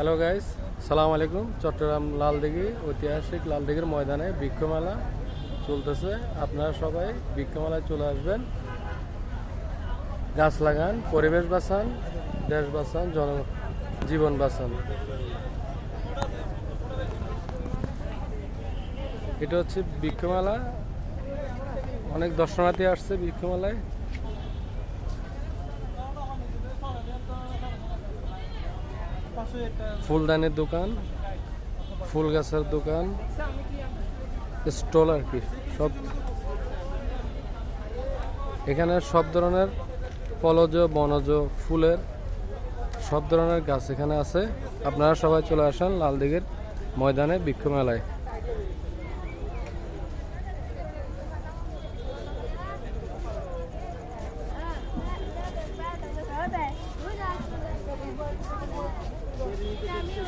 Hello guys, সালাম আলাইকুম। চট্টগ্রাম লালদিঘি ঐতিহাসিক লালদিঘির ময়দানে বৃক্ষমেলা চলতেছে। আপনারা সবাই বৃক্ষমেলায় চলে আসবেন। গাছ লাগান, পরিবেশ বাঁচান, দেশ বাঁচান, জীবন বাঁচান। এটা হচ্ছে বৃক্ষমেলা। অনেক দর্শনার্থী আসছে বৃক্ষমেলায়। ফুলদানির দোকান, ফুল গাছের দোকান, স্টল আর কি সব। এখানে সব ধরনের ফলজ বনজ ফুলের সব ধরনের গাছ এখানে আছে। আপনারা সবাই চলে আসেন লালদিঘির ময়দানে বৃক্ষমেলায়।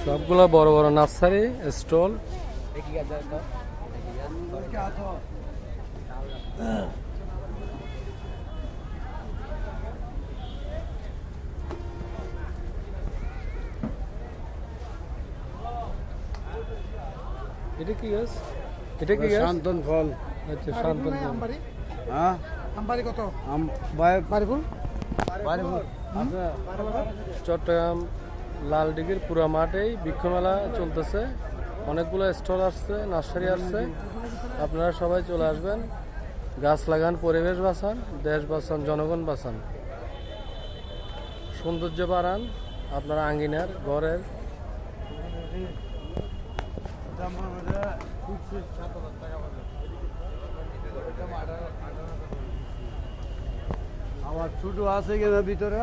সবগুলো বড় বড় নার্সারি স্টল। এটা কি গাছ? এটা কি গাছ? শান্তন ফল। আচ্ছা, শান্তন ফল। হ্যাঁ, আমবাড়ি কত? বাড়ি ফুল। চট্টগ্রাম লালদিঘির পুরা মাঠেই বৃক্ষমেলা চলতেছে। অনেকগুলো স্টল আসছে, নার্সারি আসছে। আপনারা সবাই চলে আসবেন। গাছ লাগান, পরিবেশ বাঁচান, দেশ বাঁচান, জনগণ বাঁচান। সৌন্দর্য বাড়ান আপনার আঙ্গিনার, ঘরের। আমার ছোট আছে কিনা ভিতরে?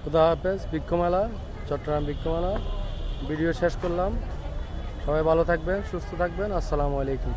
খুদা হাফেজ। বৃক্ষমেলা, চট্টগ্রাম বৃক্ষমেলা ভিডিও শেষ করলাম। সবাই ভালো থাকবেন, সুস্থ থাকবেন। আসসালামু আলাইকুম।